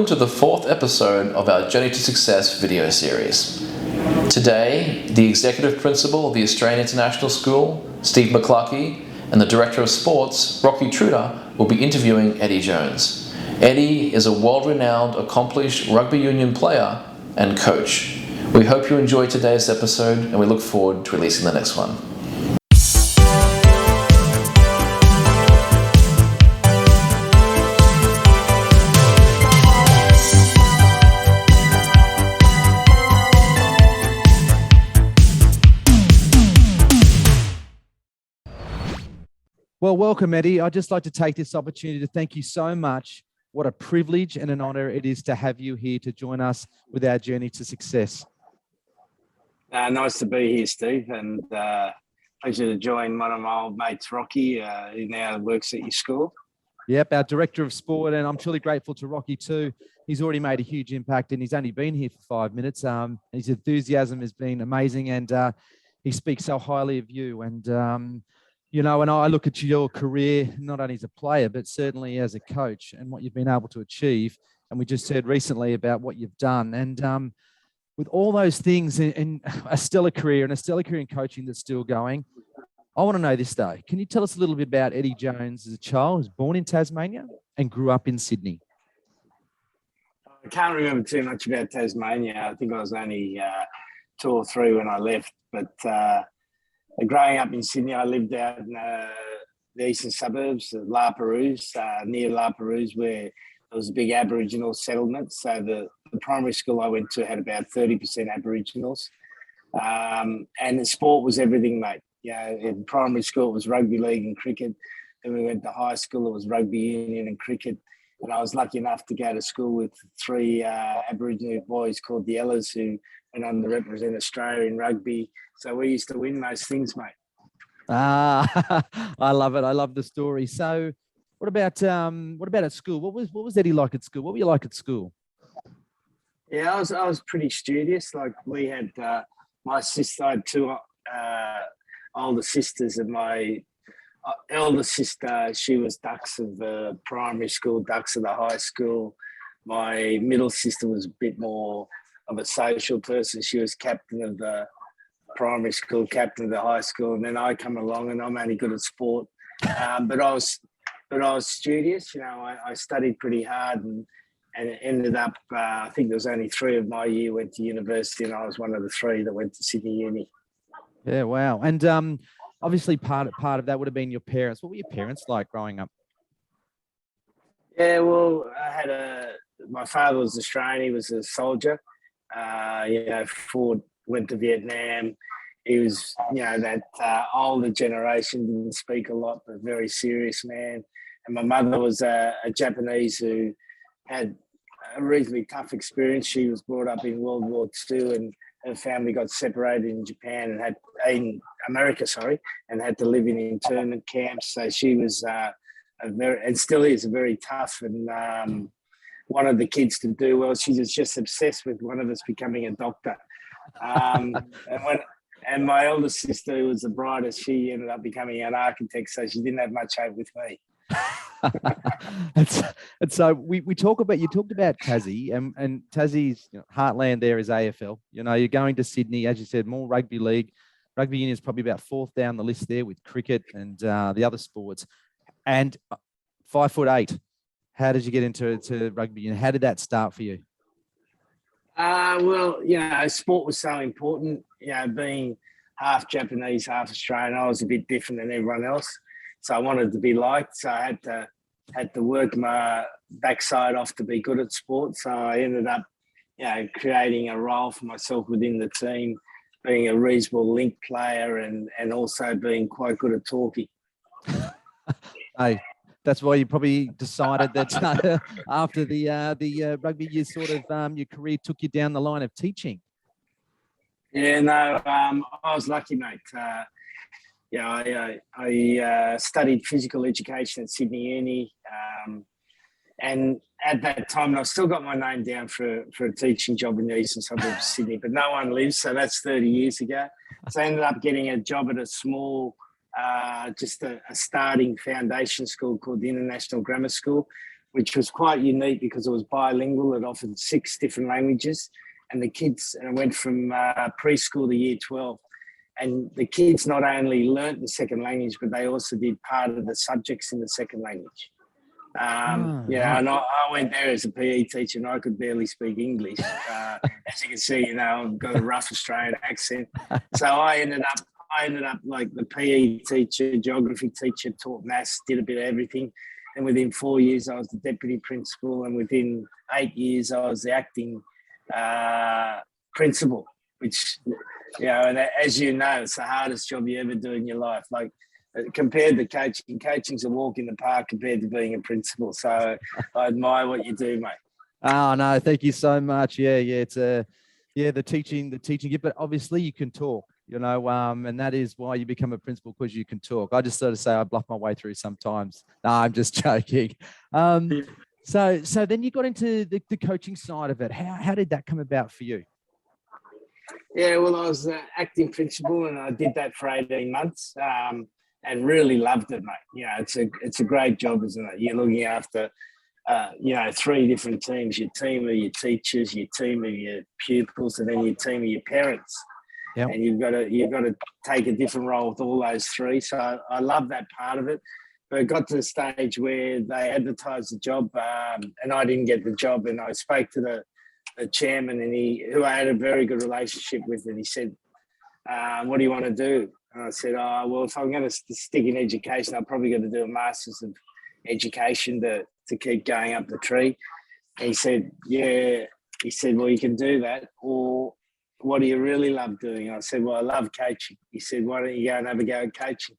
Welcome to the fourth episode of our Journey to Success video series. Today, the Executive Principal of the Australian International School, Steve McLuckie, and the Director of Sports, Rocky Truder, will be interviewing Eddie Jones. Eddie is a world-renowned, accomplished rugby union player and coach. We hope you enjoyed today's episode and we look forward to releasing the next one. Well, welcome, Eddie. I'd just like to take this opportunity to thank you so much. What a privilege and an honor it is to have you here to join us with our journey to success. Nice to be here, Steve, and pleasure to join one of my old mates, Rocky, who now works at your school. Yep, our Director of Sport, and I'm truly grateful to Rocky too. He's already made a huge impact and he's only been here for 5 minutes. His enthusiasm has been amazing and he speaks so highly of you. And you know, and I look at your career, not only as a player, but certainly as a coach and what you've been able to achieve. And we just heard recently about what you've done. And with all those things and a stellar career in coaching that's still going, I want to know this though. Can you tell us a little bit about Eddie Jones as a child? He was born in Tasmania and grew up in Sydney. I can't remember too much about Tasmania. I think I was only 2 or 3 when I left, but growing up in Sydney, I lived out in the eastern suburbs of La Perouse, near La Perouse, where there was a big Aboriginal settlement. So the primary school I went to had about 30% Aboriginals. And the sport was everything, mate. In primary school, it was rugby league and cricket. Then we went to high school, it was rugby union and cricket. And I was lucky enough to go to school with 3 Aboriginal boys called the Ellers who went on to represent Australia in rugby. So we used to win most things, mate. I love it. I love the story. So what about at school? What was Eddie like at school? What were you like at school? Yeah, I was pretty studious. Like we had my sister, I had 2 older sisters, and my elder sister, she was dux of the primary school, dux of the high school. My middle sister was a bit more of a social person. She was captain of the primary school, captain of the high school, and then I come along and I'm only good at sport. But I was studious. You know, I studied pretty hard and it ended up. I think there was only 3 of my year went to university, and I was one of the 3 that went to Sydney Uni. Yeah, wow. And obviously part of that would have been your parents. What were your parents like growing up? Yeah, well, my father was Australian. He was a soldier. Went to Vietnam. He was, that older generation, didn't speak a lot, but very serious man. And my mother was a Japanese who had a reasonably tough experience. She was brought up in World War II, and her family got separated in Japan and in America, and had to live in internment camps. So she was and still is a very tough and wanted the kids to do well. She was just obsessed with one of us becoming a doctor. And my elder sister, who was the brightest, she ended up becoming an architect, so she didn't have much hope with me. and so you talked about Tassie and Tassie's heartland there is AFL. You know, you're going to Sydney, as you said, more rugby league. Rugby union is probably about 4th down the list there with cricket and the other sports. And 5'8". How did you get into rugby union? How did that start for you? Well, sport was so important. Being half Japanese, half Australian, I was a bit different than everyone else. So I wanted to be liked. So I had to work my backside off to be good at sport. So I ended up, creating a role for myself within the team, being a reasonable link player and also being quite good at talking. Hey, that's why you probably decided that after the rugby, you sort of your career took you down the line of teaching. Yeah, no, I was lucky, mate. I studied physical education at Sydney Uni, and at that time, I still got my name down for a teaching job in the eastern suburbs of Sydney, but no one lives, so that's 30 years ago. So I ended up getting a job at a small just a starting foundation school called the International Grammar School, which was quite unique because it was bilingual. It offered 6 different languages, and the kids, and it went from preschool to year 12. And the kids not only learnt the second language, but they also did part of the subjects in the second language. And I went there as a PE teacher, and I could barely speak English. As you can see, I've got a rough Australian accent. So I ended up like the PE teacher, geography teacher, taught maths, did a bit of everything. And within 4 years, I was the deputy principal, and within 8 years, I was the acting principal, which, and as you know, it's the hardest job you ever do in your life. Like, compared to coaching's a walk in the park compared to being a principal. So I admire what you do, mate. Oh, no, thank you so much. It's the teaching gift, but obviously you can talk, and that is why you become a principal, because you can talk. I just sort of say I bluff my way through sometimes. No, I'm just joking. So then you got into the coaching side of it. How did that come about for you? Yeah, well, I was acting principal, and I did that for 18 months. And really loved it, mate. It's a great job, isn't it? You're looking after, 3 different teams: your team of your teachers, your team of your pupils, and then your team of your parents. Yep. And you've got to take a different role with all those 3. So I love that part of it. But it got to the stage where they advertised the job, and I didn't get the job. And I spoke to the chairman, and who I had a very good relationship with, and he said, "What do you want to do?" And I said, well, if I'm going to stick in education, I'm probably going to do a Masters of Education to keep going up the tree. And he said, yeah. He said, well, you can do that. Or what do you really love doing? I said, well, I love coaching. He said, why don't you go and have a go at coaching?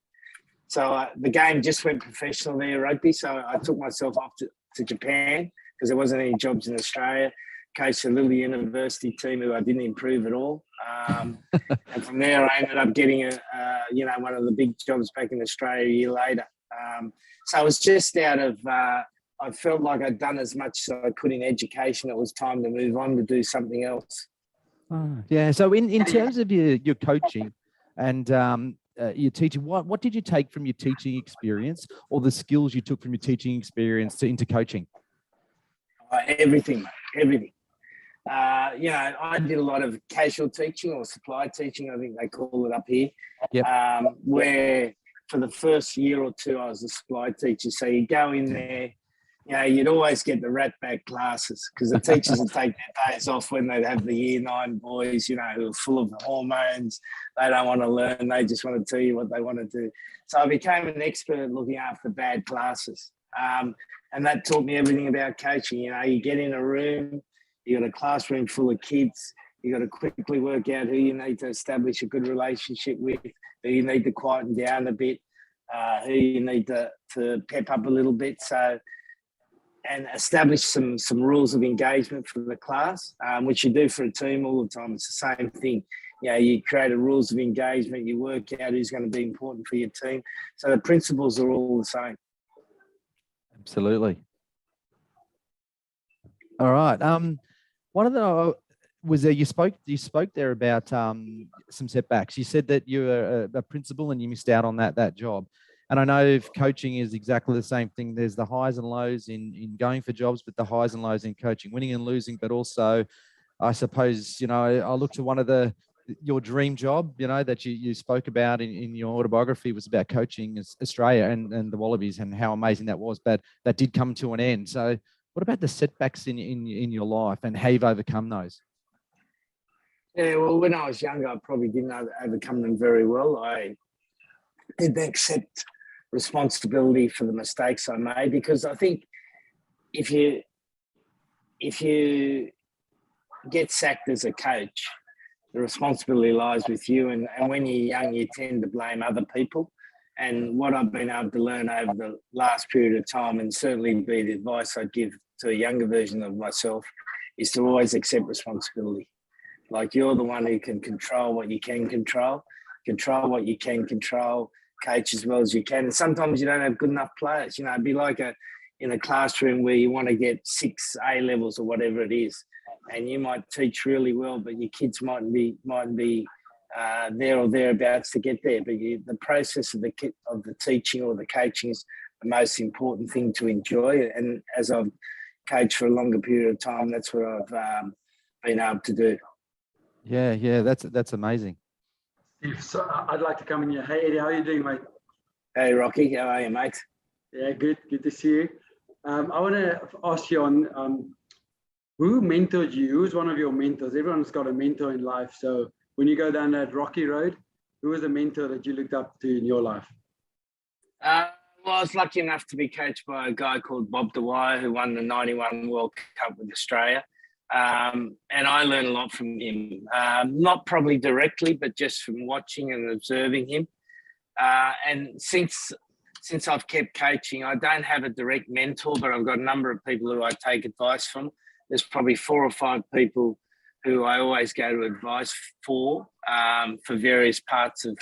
So the game just went professional there, rugby. So I took myself off to Japan because there wasn't any jobs in Australia. Coached a little university team who I didn't improve at all. And from there, I ended up getting one of the big jobs back in Australia a year later. So it was just out of, I felt like I'd done as much as I could in education. It was time to move on to do something else. Yeah. So in terms of your coaching and your teaching, what did you take from your teaching experience, or the skills you took from your teaching experience into coaching? Everything, mate. Everything. I did a lot of casual teaching, or supply teaching, I think they call it up here. Yep. Where for the first year or 2, I was a supply teacher. So you go in there, you'd always get the rat bag classes, because the teachers would take their days off when they'd have the year 9 boys, who are full of hormones. They don't want to learn. They just want to tell you what they want to do. So I became an expert at looking after bad classes. And that taught me everything about coaching. You get in a room, you got a classroom full of kids. You got to quickly work out who you need to establish a good relationship with, who you need to quieten down a bit, who you need to pep up a little bit. So, and establish some rules of engagement for the class, which you do for a team all the time. It's the same thing. You create a rules of engagement. You work out who's going to be important for your team. So the principles are all the same. Absolutely. All right. One of the was there. You spoke there about some setbacks. You said that you were a principal and you missed out on that job. And I know if coaching is exactly the same thing. There's the highs and lows in going for jobs, but the highs and lows in coaching, winning and losing. But also, I suppose I look to one of your dream job, that you spoke about in your autobiography was about coaching Australia and the Wallabies and how amazing that was. But that did come to an end. So what about the setbacks in your life and how you've overcome those? Yeah, well, when I was younger, I probably didn't overcome them very well. I didn't accept responsibility for the mistakes I made, because I think if you get sacked as a coach, the responsibility lies with you. And when you're young, you tend to blame other people. And what I've been able to learn over the last period of time, and certainly be the advice I'd give to a younger version of myself, is to always accept responsibility. Like, you're the one who can control what you can control what you can control, coach as well as you can. And sometimes you don't have good enough players. It'd be like in a classroom where you want to get 6 A levels or whatever it is, and you might teach really well, but your kids mightn't be there or thereabouts to get there. But the process of the teaching or the coaching is most important thing to enjoy. And as I've coached for a longer period of time, that's what I've been able to do. Yeah, that's amazing. Steve, so I'd like to come in here. Hey, Eddie, how are you doing, mate? Hey, Rocky, how are you, mate? Yeah, good to see you. I want to ask you on who mentored you? Who's one of your mentors? Everyone's got a mentor in life. So when you go down that rocky road, who was a mentor that you looked up to in your life? Well, I was lucky enough to be coached by a guy called Bob Dwyer, who won the 91 World Cup with Australia. And I learned a lot from him, not probably directly, but just from watching and observing him. And since I've kept coaching, I don't have a direct mentor, but I've got a number of people who I take advice from. There's probably 4 or 5 people who I always go to advice for various parts of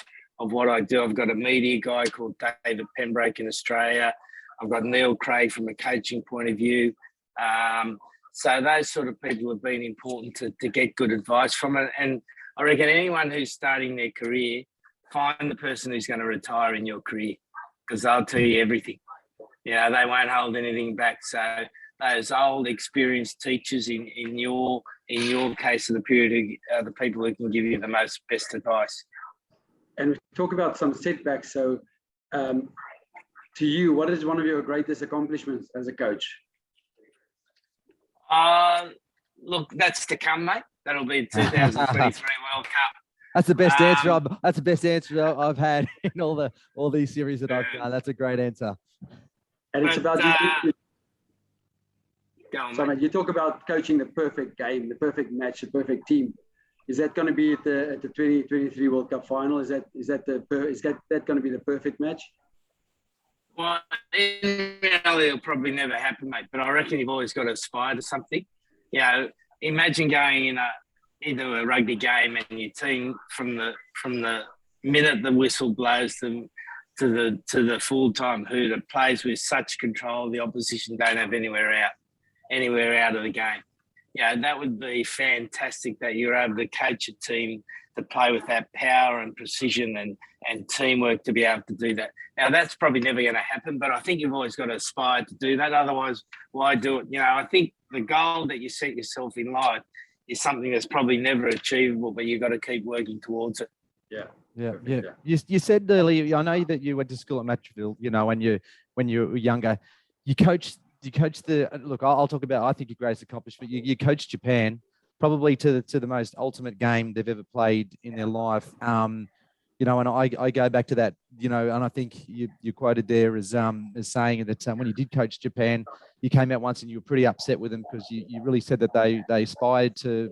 what I do. I've got a media guy called David Pembroke in Australia. I've got Neil Craig from a coaching point of view. So those sort of people have been important to get good advice from it. And I reckon anyone who's starting their career, find the person who's going to retire in your career, because they'll tell you everything. You know, they won't hold anything back. So those old experienced teachers in your case of the period are the people who can give you the most best advice. And we talk about some setbacks. So to you, what is one of your greatest accomplishments as a coach? Look, that's to come, mate. That'll be 2023 World Cup. That's the best answer. That's the best answer I've had in all these series that I've done. That's a great answer. And it's about you. Go on, so, mate. you talk about coaching the perfect game, the perfect match, the perfect team. Is that going to be at the 2023 World Cup final? Is that going to be the perfect match? Well, in reality, it'll probably never happen, mate. But I reckon you've always got to aspire to something. You know, imagine going into a rugby game and your team from the minute the whistle blows to the full-time hooter plays with such control the opposition don't have anywhere out of the game. Yeah, that would be fantastic that you're able to coach a team to play with that power and precision and teamwork to be able to do that. Now, that's probably never going to happen, but I think you've always got to aspire to do that. Otherwise, why do it? You know, I think the goal that you set yourself in life is something that's probably never achievable, but you've got to keep working towards it. Yeah. You said earlier, I know that you went to school at Matraville, you know, when you were younger. You coached look, I'll talk about, I think your greatest accomplishment, you coached Japan probably to the most ultimate game they've ever played in their life. You know, and I go back to that, you know, and I think you quoted there as saying that when you did coach Japan, you came out once and you were pretty upset with them because you really said that they aspired to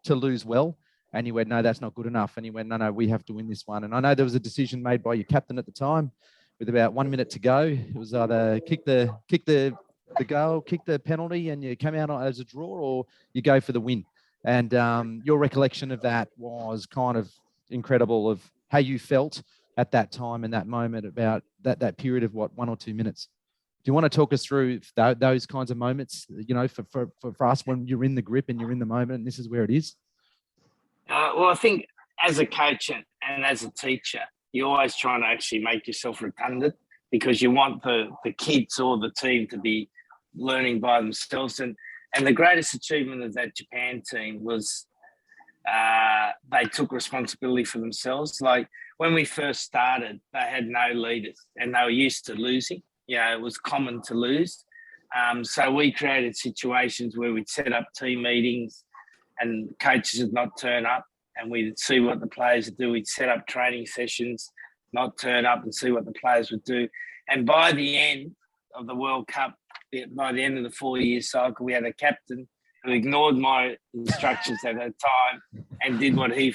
lose well. And you went, no, that's not good enough. And you went, no, we have to win this one. And I know there was a decision made by your captain at the time with about 1 minute to go. It was either kick the goal, kick the penalty, and you come out as a draw, or you go for the win. And your recollection of that was kind of incredible, of how you felt at that time and that moment about that period of 1 or 2 minutes. Do you want to talk us through those kinds of moments, you know, for us when you're in the grip and you're in the moment and this is where it is? Well, I think as a coach and as a teacher, you're always trying to actually make yourself redundant because you want the kids or the team to be learning by themselves. And the greatest achievement of that Japan team was they took responsibility for themselves. Like when we first started, they had no leaders and they were used to losing. You know, it was common to lose. So we created situations where we'd set up team meetings and coaches would not turn up and we'd see what the players would do. We'd set up training sessions, not turn up and see what the players would do. And by the end of the World Cup, by the end of the 4-year cycle, we had a captain who ignored my instructions at that time and did what he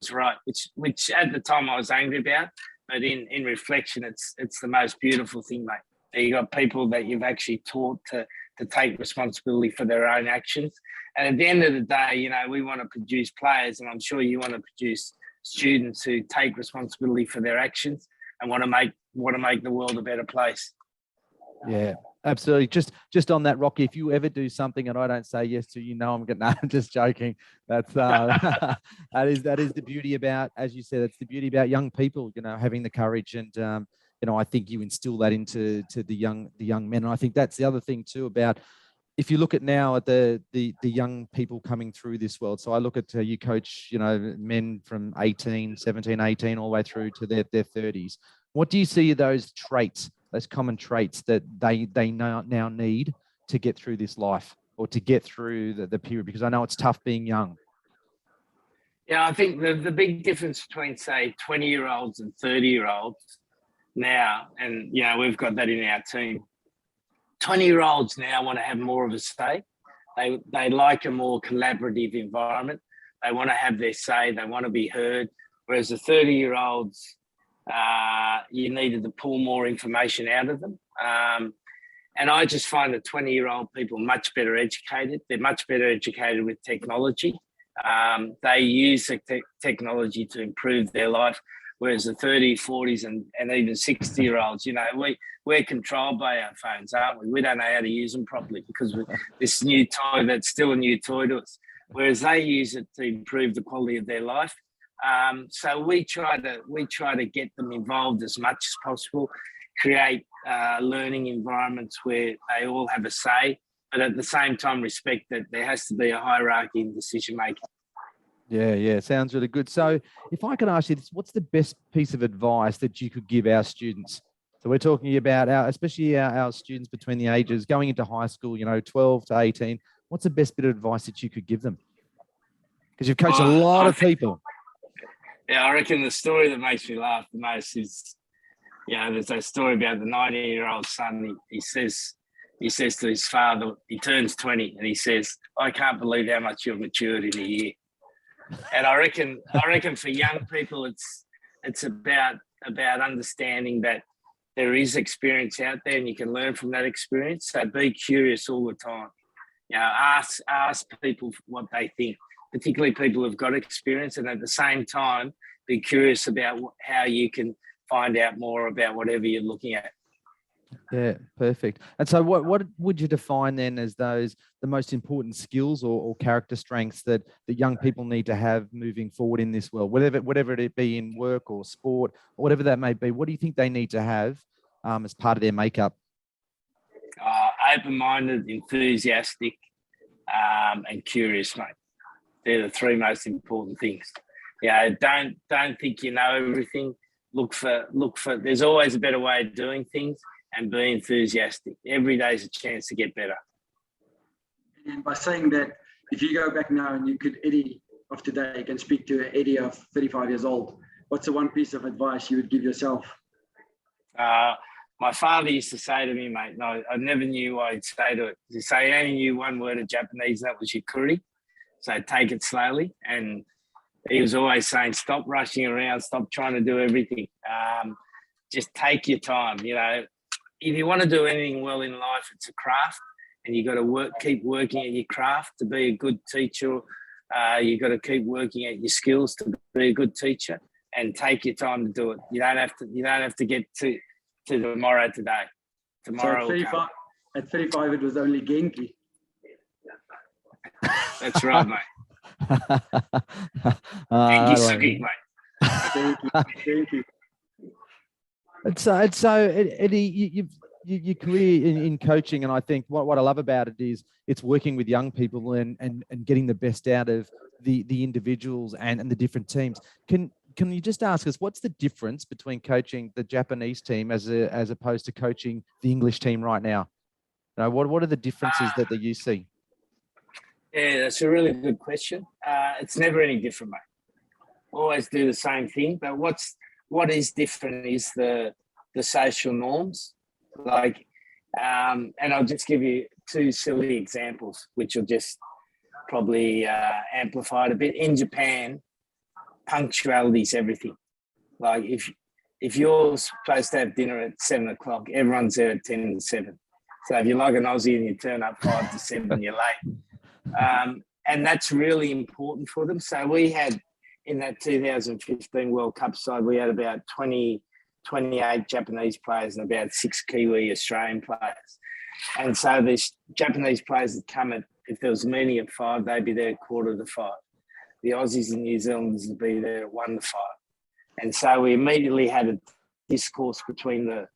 was right, which at the time I was angry about. But in reflection, it's the most beautiful thing, mate. You got people that you've actually taught to take responsibility for their own actions. And at the end of the day, you know, we want to produce players, and I'm sure you want to produce students who take responsibility for their actions and want to make the world a better place. Yeah, absolutely. Just on that, Rocky, if you ever do something and I don't say yes to, you know, I'm just joking. That's that is the beauty about, as you said, it's the beauty about young people, you know, having the courage and I think you instill that into the young men. And I think that's the other thing too about, if you look at now at the young people coming through this world. So I look at you coach, men from 18, 17, 18, all the way through to their 30s. What do you see those traits, those common traits that they now need to get through this life, or to get through the period? Because I know it's tough being young. Yeah, I think the big difference between, say, 20-year-olds and 30-year-olds now, and, we've got that in our team. 20-year-olds now want to have more of a say. They like a more collaborative environment. They want to have their say. They want to be heard. Whereas the 30-year-olds, you needed to pull more information out of them. And I just find that 20-year-old people much better educated. They're much better educated with technology. They use the technology to improve their life. Whereas the 30s, 40s, and even 60-year-olds, we're controlled by our phones, aren't we? We don't know how to use them properly because this new toy that's still a new toy to us. Whereas they use it to improve the quality of their life. So we try to get them involved as much as possible, create learning environments where they all have a say, but at the same time respect that there has to be a hierarchy in decision making. Yeah, sounds really good. So if I could ask you this, what's the best piece of advice that you could give our students? So we're talking about especially our students between the ages going into high school, 12 to 18. What's the best bit of advice that you could give them? Because you've coached a lot of people. Yeah, I reckon the story that makes me laugh the most is, there's a story about the 19-year-old son. He says to his father, he turns 20, and he says, "I can't believe how much you've matured in a year." And I reckon for young people, it's about understanding that there is experience out there, and you can learn from that experience. So be curious all the time. Ask people what they think, particularly people who've got experience, and at the same time, be curious about how you can find out more about whatever you're looking at. Yeah, perfect. And so what would you define then as the most important skills or character strengths that young people need to have moving forward in this world, whatever it be in work or sport or whatever that may be? What do you think they need to have as part of their makeup? Open-minded, enthusiastic, and curious, mate. They're the three most important things. Don't think you know everything. Look for. There's always a better way of doing things, and be enthusiastic. Every day is a chance to get better. And by saying that, if you go back now and you could, Eddie of today can speak to Eddie of 35 years old, what's the one piece of advice you would give yourself? My father used to say to me, mate, no, I never knew what I'd say to it. He'd say, I only knew one word of Japanese, that was yukuri. So take it slowly. And he was always saying, stop rushing around, stop trying to do everything. Just take your time. If you want to do anything well in life, it's a craft, and you got to keep working at your craft to be a good teacher. You got to keep working at your skills to be a good teacher, and take your time to do it. You don't have to get to tomorrow today. Tomorrow. So at 35, it was only Genki. That's right, mate. Genki Suki, mate. Thank you. And so Eddie, your career in coaching, and I think what I love about it is it's working with young people and getting the best out of the individuals and the different teams. Can you just ask us what's the difference between coaching the Japanese team as opposed to coaching the English team right now? What are the differences that you see? Yeah, that's a really good question. It's never any different, mate. Always do the same thing, but what is different is the social norms. And I'll just give you two silly examples, which will just probably amplify it a bit. In Japan, punctuality is everything. Like if you're supposed to have dinner at 7:00, everyone's there at 10 to 7. So if you're like an Aussie and you turn up 5 to 7, you're late. And that's really important for them. So we had, in that 2015 World Cup side, we had about 28 Japanese players and about 6 Kiwi Australian players. And so these Japanese players would come at, if there was a meeting at 5, they'd be there at 4:45. The Aussies and New Zealanders would be there at 1 to 5. And so we immediately had a discourse between the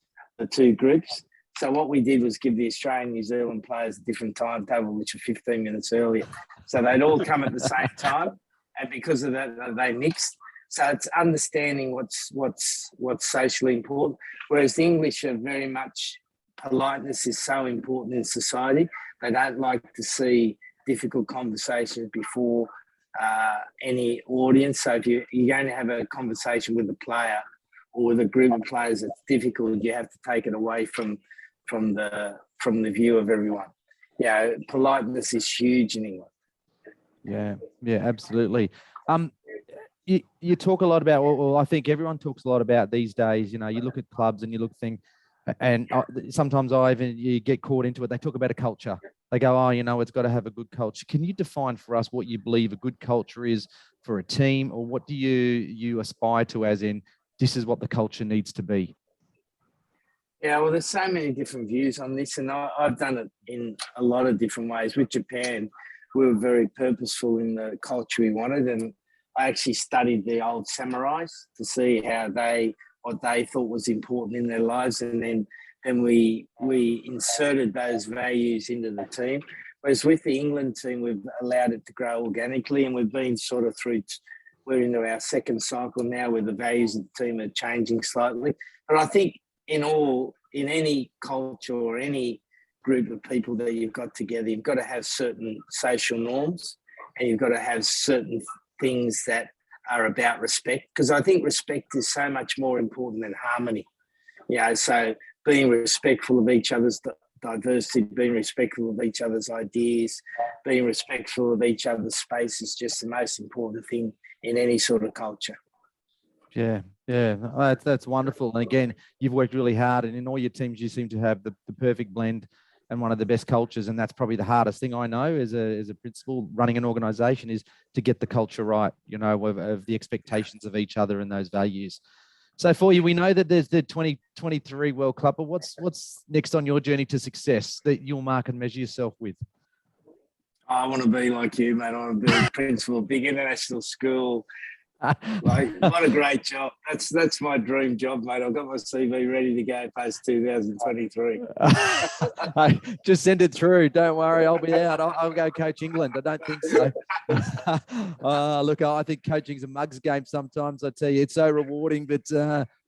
two groups. So what we did was give the Australian New Zealand players a different timetable, which were 15 minutes earlier. So they'd all come at the same time, and because of that, they mixed. So it's understanding what's socially important. Whereas the English are very much, politeness is so important in society. They don't like to see difficult conversations before any audience. So if you're going to have a conversation with a player or with a group of players that's difficult, you have to take it away from the view of everyone. Yeah, politeness is huge in England. Yeah, absolutely. You talk a lot about, well, I think everyone talks a lot about these days. You know, you look at clubs and you look and sometimes you get caught into it. They talk about a culture. They go, oh, you know, it's got to have a good culture. Can you define for us what you believe a good culture is for a team, or what do you aspire to, as in this is what the culture needs to be? Yeah, well, there's so many different views on this, and I've done it in a lot of different ways. With Japan, we were very purposeful in the culture we wanted, and I actually studied the old samurais to see what they thought was important in their lives, and then we inserted those values into the team. Whereas with the England team, we've allowed it to grow organically, and we've been sort of we're into our second cycle now where the values of the team are changing slightly. But I think in any culture or any group of people that you've got together, you've got to have certain social norms, and you've got to have certain things that are about respect, because I think respect is so much more important than harmony. So being respectful of each other's diversity, being respectful of each other's ideas, being respectful of each other's space is just the most important thing in any sort of culture. Yeah, that's wonderful. And again, you've worked really hard, and in all your teams, you seem to have the perfect blend and one of the best cultures. And that's probably the hardest thing I know as a principal running an organization, is to get the culture right, you know, of the expectations of each other and those values. So for you, we know that there's the 2023 World Cup, but what's next on your journey to success that you'll mark and measure yourself with? I want to be like you, mate. I want to be a principal, big international school. Like, what a great job. That's my dream job, mate. I've got my CV ready to go post 2023. Just send it through. Don't worry, I'll be out. I'll go coach England. I don't think so. Look, I think coaching's a mugs game sometimes. I tell you, it's so rewarding, but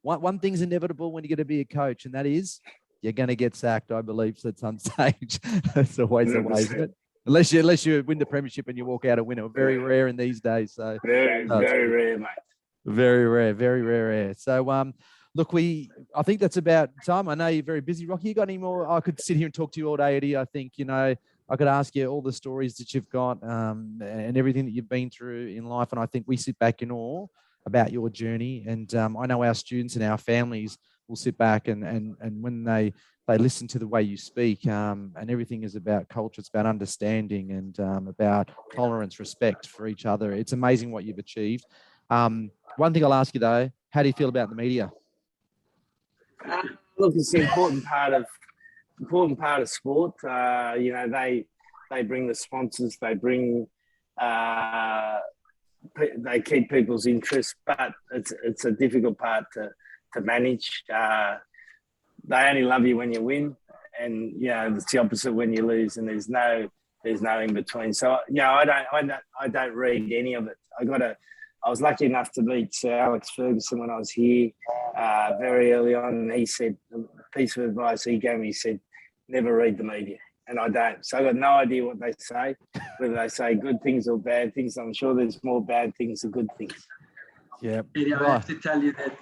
one thing's inevitable when you're going to be a coach, and that is you're going to get sacked, I believe, at some stage. That's always the way, isn't it? Unless you win the premiership and you walk out a winner. Very rare in these days. So very rare, mate. Very rare. So look, I think that's about time. I know you're very busy, Rocky. You got any more? I could sit here and talk to you all day, Eddie. I think, you know, I could ask you all the stories that you've got and everything that you've been through in life. And I think we sit back in awe about your journey. And I know our students and our families will sit back and when they listen to the way you speak, and everything is about culture. It's about understanding and about tolerance, respect for each other. It's amazing what you've achieved. One thing I'll ask you though, how do you feel about the media? Look, it's an important part of sport. You know, they bring the sponsors, they keep people's interest, but it's a difficult part to manage. They only love you when you win, and it's the opposite when you lose, and there's no in between. So I don't read any of it. I was lucky enough to meet Sir Alex Ferguson when I was here very early on, and he said, a piece of advice he gave me, he said, never read the media, and I don't. So I got no idea what they say, whether they say good things or bad things. I'm sure there's more bad things than good things. Yeah, Eddie, I have to tell you that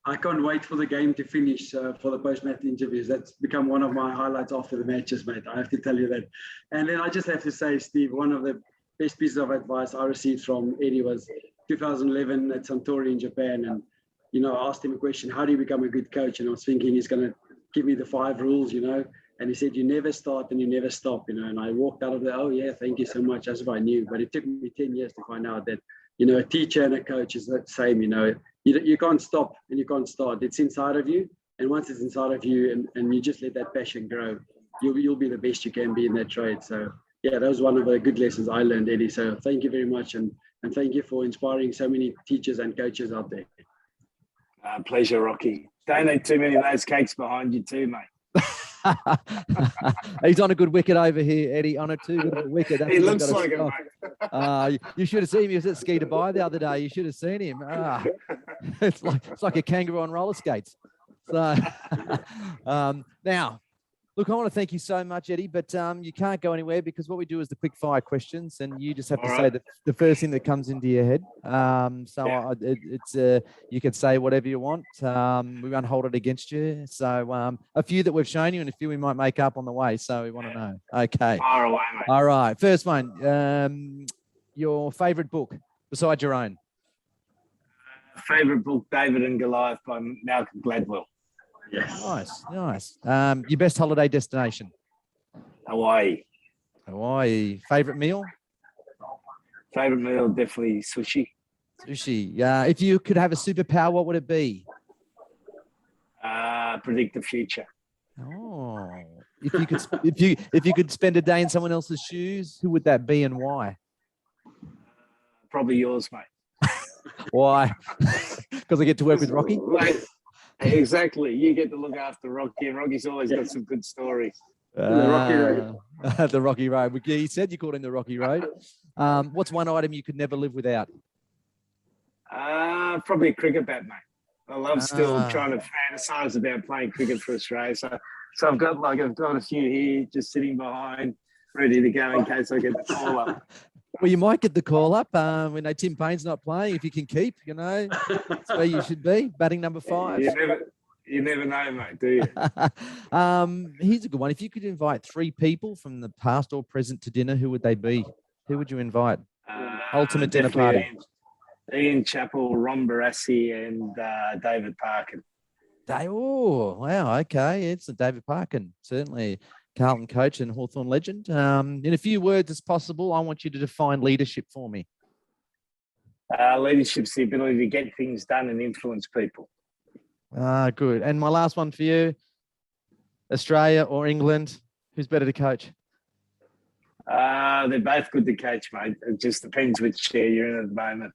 I can't wait for the game to finish for the post-match interviews. That's become one of my highlights after the matches, mate. I have to tell you that. And then I just have to say, Steve, one of the best pieces of advice I received from Eddie was 2011 at Suntory in Japan. And, you know, I asked him a question, how do you become a good coach? And I was thinking he's going to give me the 5 rules, you know. And he said, you never start and you never stop, you know. And I walked out of there, oh, yeah, thank you so much, as if I knew. But it took me 10 years to find out that, you know, a teacher and a coach is the same, you know. You can't stop and you can't start. It's inside of you. And once it's inside of you and you just let that passion grow, you'll be the best you can be in that trade. So, yeah, that was one of the good lessons I learned, Eddie. So thank you very much. And thank you for inspiring so many teachers and coaches out there. Pleasure, Rocky. Don't need too many of those cakes behind you too, mate. He's on a good wicket over here, Eddie. On a too good of a wicket. That's He what we've looks got to like it, stop. mate. You should have seen him. He was at Ski Dubai the other day. You should have seen him. It's like a kangaroo on roller skates. So now, look, I want to thank you so much, Eddie, but you can't go anywhere because what we do is the quick fire questions, and you just have to say the first thing that comes into your head. You can say whatever you want. We won't hold it against you. So a few that we've shown you and a few we might make up on the way. So we want to know. Okay. Far away, mate. All right. First one. Your favourite book besides your own? Favourite book, David and Goliath by Malcolm Gladwell. Yes. Nice. Your best holiday destination? Hawaii. Favourite meal? Favourite meal, definitely sushi. Sushi. If you could have a superpower, what would it be? Predict the future. Oh, if you could spend a day in someone else's shoes, who would that be and why? Probably yours, mate. Why? Because I get to work with Rocky. Mate, exactly. You get to look after Rocky, and Rocky's always got some good stories. The Rocky Road. The Rocky Road. You said you called him the Rocky Road. What's one item you could never live without? Probably a cricket bat, mate. I love still trying to fantasize about playing cricket for Australia. So I've got a few here just sitting behind, ready to go in case I get the call up. Well, you might get the call up when Tim Payne's not playing. If you can keep, that's where you should be. Batting number 5. You never know, mate, do you? Here's a good one. If you could invite 3 people from the past or present to dinner, who would they be? Who would you invite? Ultimate dinner party. Ian Chappell, Ron Barassi, and David Parkin. Oh, wow. Okay. It's a David Parkin, certainly. Carlton coach and Hawthorn legend. In a few words as possible, I want you to define leadership for me. Leadership's the ability to get things done and influence people. Good. And my last one for you, Australia or England, who's better to coach? They're both good to coach, mate. It just depends which chair you're in at the moment.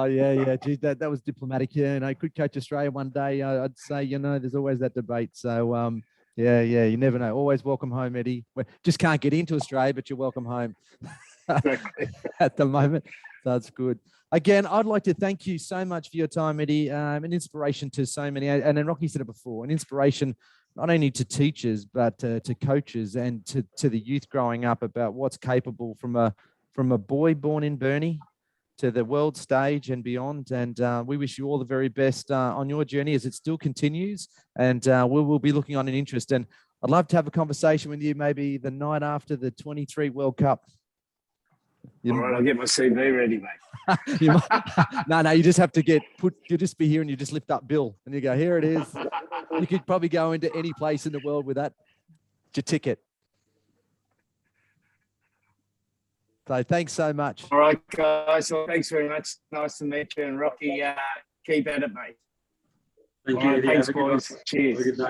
Yeah. Geez, that was diplomatic. Yeah, and I could coach Australia one day. I'd say, there's always that debate. So, you never know. Always welcome home, Eddie. We just can't get into Australia, but you're welcome home at the moment. That's good. Again, I'd like to thank you so much for your time, Eddie. An inspiration to so many, and then Rocky said it before, an inspiration not only to teachers, but to coaches and to the youth growing up about what's capable from a boy born in Burnie to the world stage and beyond. And we wish you all the very best on your journey as it still continues. And we will be looking on an interest. And I'd love to have a conversation with you maybe the night after the 23 World Cup. All right, I'll get my CV ready, mate. No, you just have to you'll just be here and you just lift up Bill and you go, here it is. You could probably go into any place in the world with that. It's your ticket. So thanks so much. All right, guys. Well, thanks very much. Nice to meet you. And Rocky, keep at it, mate. Thank you, Eddie. Thanks, boys. Cheers.